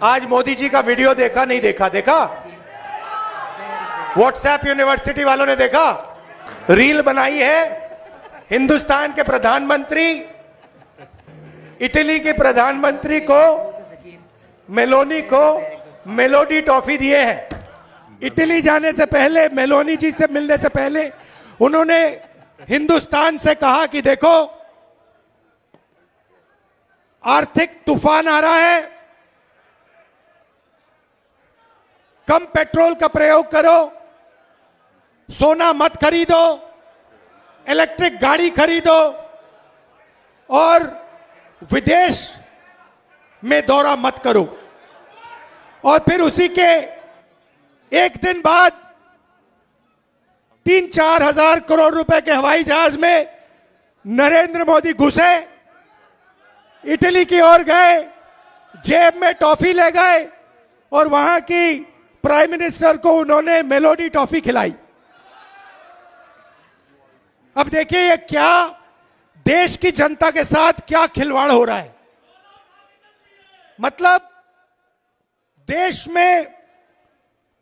आज मोदी जी का वीडियो देखा नहीं देखा? देखा? व्हाट्सएप यूनिवर्सिटी वालों ने देखा? रील बनाई है हिंदुस्तान के प्रधानमंत्री इटली के प्रधानमंत्री को, मेलोनी को मेलोडी टॉफी दिए हैं। इटली जाने से पहले, मेलोनी जी से मिलने से पहले उन्होंने हिंदुस्तान से कहा कि देखो आर्थिक तूफान आ रहा है, कम पेट्रोल का प्रयोग करो, सोना मत खरीदो, इलेक्ट्रिक गाड़ी खरीदो और विदेश में दौरा मत करो। और फिर उसी के एक दिन बाद 3-4 हजार करोड़ रुपए के हवाई जहाज में नरेंद्र मोदी घुसे, इटली की ओर गए, जेब में टॉफी ले गए और वहां की प्राइम मिनिस्टर को उन्होंने मेलोडी टॉफी खिलाई। अब देखिए ये क्या देश की जनता के साथ क्या खिलवाड़ हो रहा है। मतलब देश में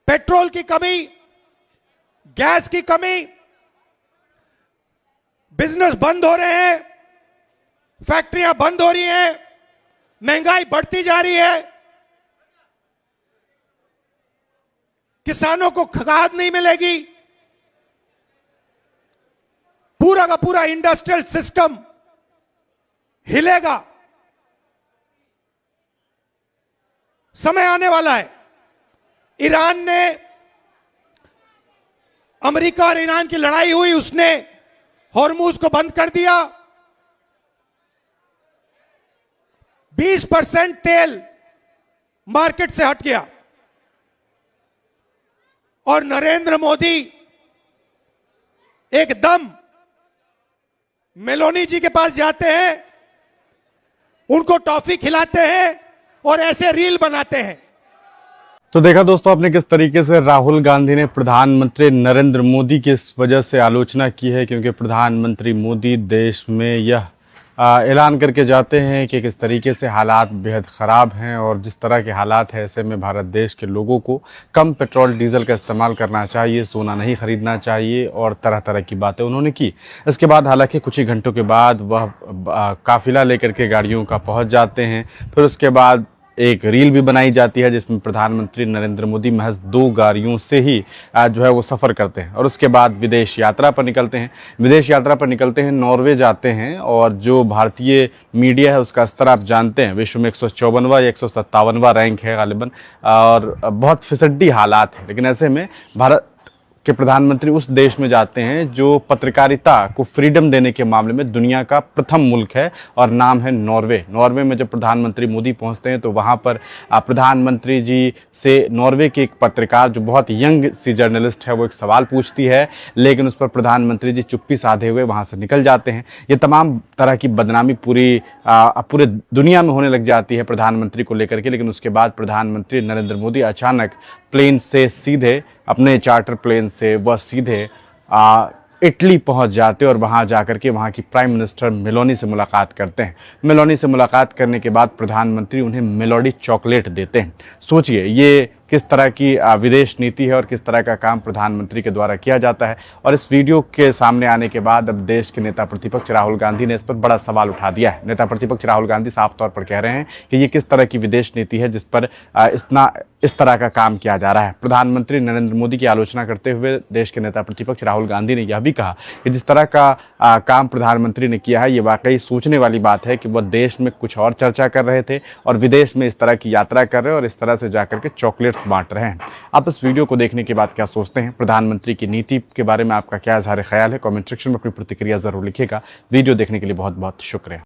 पेट्रोल की कमी, गैस की कमी, बिजनेस बंद हो रहे हैं, फैक्ट्रियां बंद हो रही हैं, महंगाई बढ़ती जा रही है, किसानों को खाद नहीं मिलेगी, पूरा का पूरा इंडस्ट्रियल सिस्टम हिलेगा। समय आने वाला है। ईरान ने, अमेरिका और ईरान की लड़ाई हुई, उसने हॉर्मुज को बंद कर दिया। 20% तेल मार्केट से हट गया और नरेंद्र मोदी एकदम मेलोनी जी के पास जाते हैं, उनको टॉफी खिलाते हैं और ऐसे रील बनाते हैं। तो देखा दोस्तों आपने किस तरीके से राहुल गांधी ने प्रधानमंत्री नरेंद्र मोदी की इस वजह से आलोचना की है, क्योंकि प्रधानमंत्री मोदी देश में यह ऐलान करके जाते हैं कि किस तरीके से हालात बेहद ख़राब हैं और जिस तरह के हालात हैं ऐसे में भारत देश के लोगों को कम पेट्रोल डीजल का इस्तेमाल करना चाहिए, सोना नहीं खरीदना चाहिए और तरह तरह की बातें उन्होंने की। इसके बाद हालांकि कुछ ही घंटों के बाद वह काफिला लेकर के गाड़ियों का पहुंच जाते हैं। फिर उसके बाद एक रील भी बनाई जाती है जिसमें प्रधानमंत्री नरेंद्र मोदी महज 2 गाड़ियों से ही जो है वो सफ़र करते हैं और उसके बाद विदेश यात्रा पर निकलते हैं। विदेश यात्रा पर निकलते हैं, नॉर्वे जाते हैं और जो भारतीय मीडिया है उसका स्तर आप जानते हैं, विश्व में 154वां या 157वां रैंक है गालिबन, और बहुत फिसड्डी हालात हैं। लेकिन ऐसे में भारत के प्रधानमंत्री उस देश में जाते हैं जो पत्रकारिता को फ्रीडम देने के मामले में दुनिया का प्रथम मुल्क है और नाम है नॉर्वे। नॉर्वे में जब प्रधानमंत्री मोदी पहुंचते हैं तो वहां पर प्रधानमंत्री जी से नॉर्वे की एक पत्रकार जो बहुत यंग सी जर्नलिस्ट है वो एक सवाल पूछती है, लेकिन उस पर प्रधानमंत्री जी चुप्पी साधे हुए वहां से निकल जाते हैं। ये तमाम तरह की बदनामी पूरे दुनिया में होने लग जाती है प्रधानमंत्री को लेकर के। लेकिन उसके बाद प्रधानमंत्री नरेंद्र मोदी अचानक प्लेन से सीधे, अपने चार्टर प्लेन से वह सीधे इटली पहुंच जाते और वहां जाकर के वहां की प्राइम मिनिस्टर मेलोनी से मुलाकात करते हैं। मेलोनी से मुलाकात करने के बाद प्रधानमंत्री उन्हें मेलोडी चॉकलेट देते हैं। सोचिए ये किस तरह की विदेश नीति है और किस तरह का काम प्रधानमंत्री के द्वारा किया जाता है। और इस वीडियो के सामने आने के बाद अब देश के नेता प्रतिपक्ष राहुल गांधी ने इस पर बड़ा सवाल उठा दिया है। नेता प्रतिपक्ष राहुल गांधी साफ तौर पर कह रहे हैं कि ये किस तरह की विदेश नीति है जिस पर इस तरह का काम किया जा रहा है। प्रधानमंत्री नरेंद्र मोदी की आलोचना करते हुए देश के नेता प्रतिपक्ष राहुल गांधी ने यह भी कहा कि जिस तरह का काम प्रधानमंत्री ने किया है ये वाकई सोचने वाली बात है कि वह देश में कुछ और चर्चा कर रहे थे और विदेश में इस तरह की यात्रा कर रहे हैं और इस तरह से जाकर के चॉकलेट बांट रहे हैं। आप इस वीडियो को देखने के बाद क्या सोचते हैं? प्रधानमंत्री की नीति के बारे में आपका क्या इज़हार ख्याल है? कमेंट सेक्शन में अपनी प्रतिक्रिया जरूर लिखिएगा। वीडियो देखने के लिए बहुत बहुत शुक्रिया।